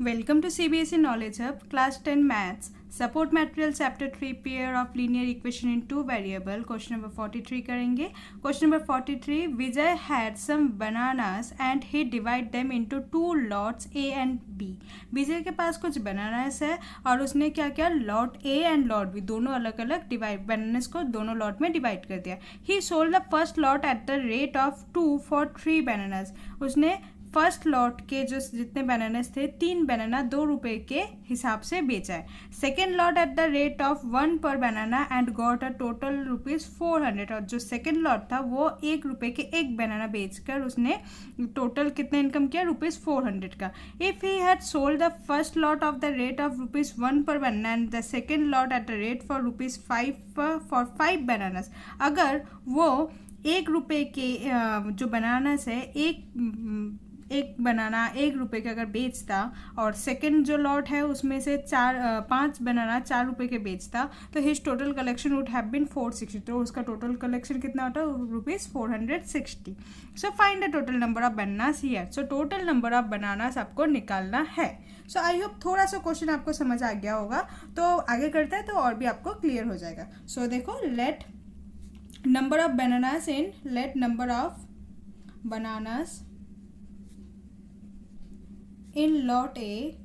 Welcome to CBSE Knowledge Hub, Class 10 Maths. Support Material Chapter 3 Pair of Linear Equation in Two Variable. Question number 43 करेंगे. Question number 43. Vijay had some bananas and he divided them into two lots A and B. विजय के पास कुछ bananas है और उसने क्या किया, lot A and lot B दोनों अलग अलग डिवाइड बनानास को दोनों लॉट में डिवाइड कर दिया. ही sold the first lot at the rate of 2 for 3 bananas. उसने फर्स्ट लॉट के जो जितने बनानास थे 3 बनाना 2 रुपये के हिसाब से बेचा है. Second lot at the rate of 1 per banana and got a total ₹400. और जो सेकेंड लॉट था वो 1 रुपये के एक बनाना बेचकर उसने टोटल कितना इनकम किया, ₹400 का. If he had sold the first lot of the rate of ₹1 per banana and the second lot at the rate for ₹5 for 5 bananas. अगर वो 1 रुपये के जो बनानास है एक बनाना 1 रुपये का अगर बेचता और सेकंड जो लॉट है उसमें से 5 बनाना 4 रुपये के बेचता तो his total collection would have been 460. तो उसका टोटल कलेक्शन कितना होता है, ₹460. So find the total number of bananas here. So total number of bananas आपको निकालना है. सो आई होप थोड़ा सा क्वेश्चन आपको समझ आ गया होगा. तो आगे करते हैं तो और भी आपको क्लियर हो जाएगा. सो देखो, let number of bananas in let number of bananas in lot A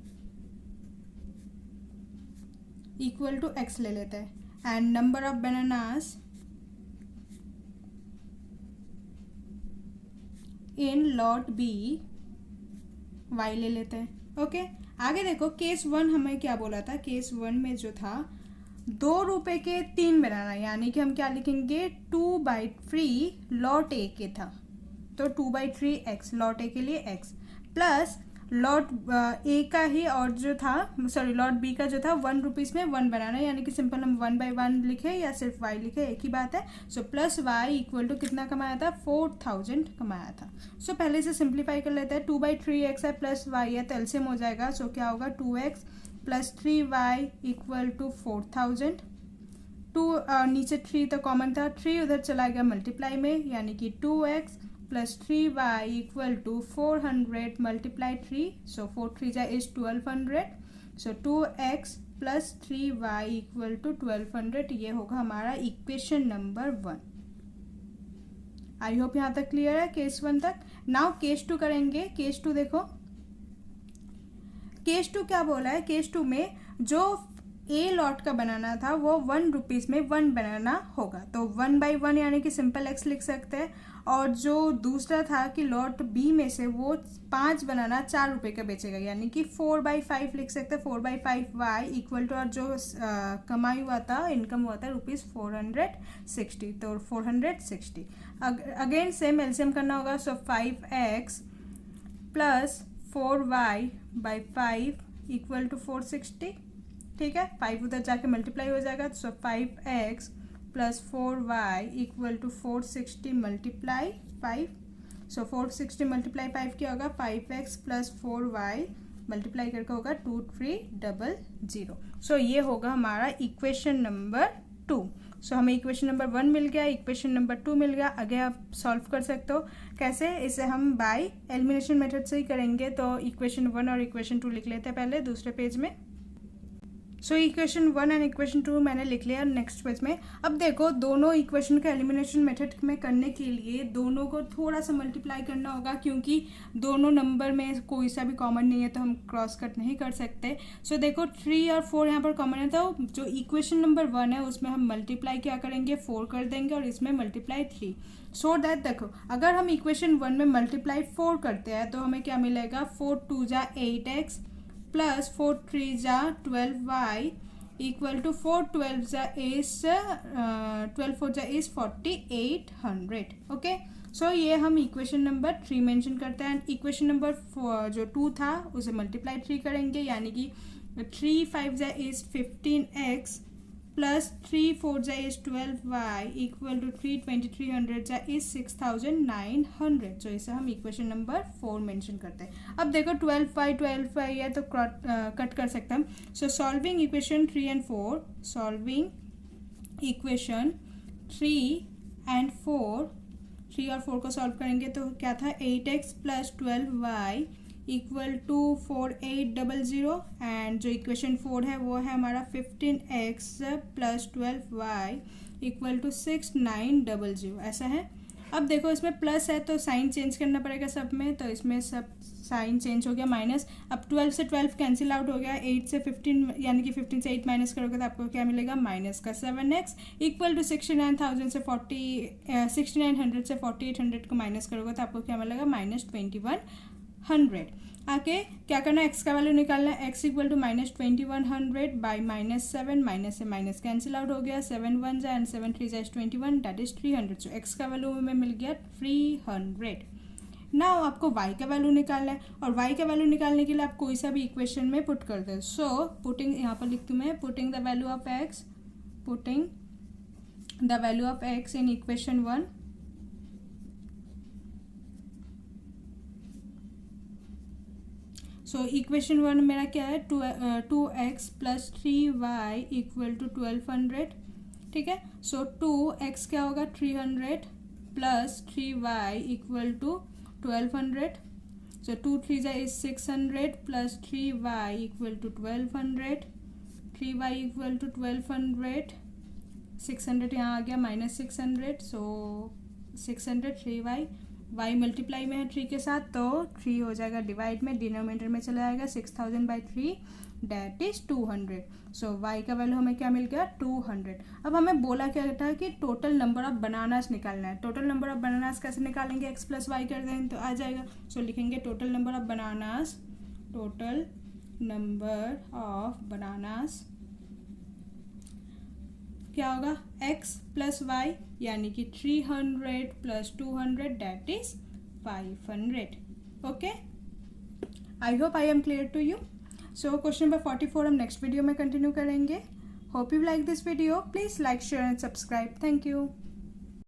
equal to x ले लेते हैं and number of bananas in lot B y ले लेते हैं. ओके, आगे देखो केस 1 हमें क्या बोला था. केस 1 में जो था 2 रुपये के 3 बनाना, यानी कि हम क्या लिखेंगे 2/3 लॉट ए के था. तो 2/3 x लॉट ए के लिए x प्लस लॉट ए का ही और जो था लॉट बी का जो था 1 रुपीज़ में 1 बनाना, यानी कि सिंपल हम 1/1 लिखे या सिर्फ y लिखे एक ही बात है. So plus y equal to कितना कमाया था, 4000 कमाया था. सो पहले से सिंप्लीफाई कर लेते हैं. 2/3x है प्लस y है तो एलसीएम हो जाएगा. सो क्या होगा 2x plus 3y equal to 4000. 2 नीचे 3 तो कॉमन था, 3 उधर चला गया मल्टीप्लाई में, यानी कि 2x plus 3y equal to 400 multiply 3. So 4 3 जा is 1200. So 2x plus 3y equal to 1200. ये होगा हमारा इक्वेशन नंबर 1. आई होप यहाँ तक क्लियर है केस 1 तक. नाउ केस 2 करेंगे. केस 2 देखो, केस 2 क्या बोला है. केस 2 में जो ए लॉट का बनाना था वो 1 रुपीज़ में 1 बनाना होगा. तो 1/1 यानी कि सिंपल x लिख सकते हैं. और जो दूसरा था कि लॉट बी में से वो 5 बनाना 4 रुपये का बेचेगा, यानी कि 4/5 लिख सकते हैं. 4/5y इक्वल टू और जो कमाई हुआ था इनकम हुआ था ₹460. तो 460 अगेन सेम एलसीएम करना होगा. So 5x plus 4y/5 equal to 460. ठीक है, 5 उधर जाके मल्टीप्लाई हो जाएगा. So 5x plus 4y equal to 460 multiply 5. So 460 multiply 5 क्या होगा, 5x प्लस 4y मल्टीप्लाई करके होगा 2300. सो ये होगा हमारा इक्वेशन नंबर 2. सो हमें इक्वेशन नंबर 1 मिल गया, इक्वेशन नंबर 2 मिल गया. आगे आप सॉल्व कर सकते हो. कैसे, इसे हम बाय एलिमिनेशन मेथड से ही करेंगे. तो इक्वेशन 1 और इक्वेशन 2 लिख लेते हैं पहले दूसरे पेज में. सो इक्वेशन 1 एंड इक्वेशन 2 मैंने लिख लिया नेक्स्ट पेज में. अब देखो, दोनों इक्वेशन का एलिमिनेशन मेथड में करने के लिए दोनों को थोड़ा सा मल्टीप्लाई करना होगा, क्योंकि दोनों नंबर में कोई सा भी कॉमन नहीं है तो हम क्रॉस कट नहीं कर सकते. सो देखो 3 और 4 यहाँ पर कॉमन है, तो जो इक्वेशन नंबर 1 है उसमें हम मल्टीप्लाई क्या करेंगे, 4 कर देंगे और इसमें मल्टीप्लाई 3. सो दैट देखो, अगर हम इक्वेशन 1 में मल्टीप्लाई 4 करते हैं तो हमें क्या मिलेगा, 4 2 जा 8x प्लस 4 3 जा 12y इक्वल टू 4 12 जा इज 12 4 जा इज 4800. ओके, सो ये हम इक्वेशन नंबर 3 मेंशन करते हैं. इक्वेशन नंबर जो 2 था उसे मल्टीप्लाई 3 करेंगे, यानी कि 3 5 जा इज 15x प्लस 3 4 जा इज 12y इक्वल टू 3 2300 जा इज 6900. सो इसे हम इक्वेशन नंबर 4 मेंशन करते हैं. अब देखो 12y है तो कट कर सकते हैं. सो solving equation 3 and 4, solving equation 3 and 4, 3 और 4 को सॉल्व करेंगे तो क्या था 8x plus 12y equal to 4800 and जो इक्वेशन 4 है वो है हमारा 15x plus 12y equal to 6900। ऐसा है। अब देखो इसमें प्लस है तो साइन चेंज करना पड़ेगा सब में, तो इसमें सब साइन चेंज हो गया माइनस। अब 12 से 12 कैंसिल आउट हो गया, 8 से 15 यानी कि 15 से 8 माइनस करोगे तो आपको क्या मिलेगा, माइनस का 7x इक्वल टू 69,000 से 6900 से 4800 को माइनस करोगे तो आपको क्या मिलेगा, माइनस 2100। आके क्या करना है, एक्स का वैल्यू निकालना है। X equal to minus 2100 by -7, minus से माइनस कैंसिल आउट हो गया, 7 1 जा एंड 7 3 जा 21, दैट इज 300। सो एक्स का वैल्यू हमें मिल गया 300। नाउ आपको y का वैल्यू निकालना है, और y का वैल्यू निकालने के लिए आप कोई सा भी इक्वेशन में पुट कर दो। सो पुटिंग, यहाँ पर लिख दूँ मैं, putting the value of x, putting the value of x in equation 1। So equation 1 मेरा क्या है, 2x plus 3y equal to 1200। ठीक है। सो 2x क्या होगा, 300 प्लस 3y इक्वल टू 1200। सो 2 3 जा is 600 plus 3y equal to 1200, 3y equal to 1200, 600 यहाँ आ गया माइनस 600। सो 600 3y, y मल्टीप्लाई में है 3 के साथ तो 3 हो जाएगा डिवाइड में, डिनोमिनेटर में चला जाएगा, 6000 by 3 that is 200। So y का वैल्यू हमें क्या मिल गया, 200। अब हमें बोला क्या था कि टोटल नंबर ऑफ बनानास निकालना है। टोटल नंबर ऑफ बनानास कैसे निकालेंगे, x प्लस वाई कर देंगे तो आ जाएगा। सो लिखेंगे total number of bananas, total number of bananas क्या होगा, x प्लस वाई यानी कि 300 plus 200 that is 500। Okay, I hope I am clear to you. So question number 44 हम नेक्स्ट वीडियो में कंटिन्यू करेंगे। Hope you like this video, please like share and subscribe. Thank you.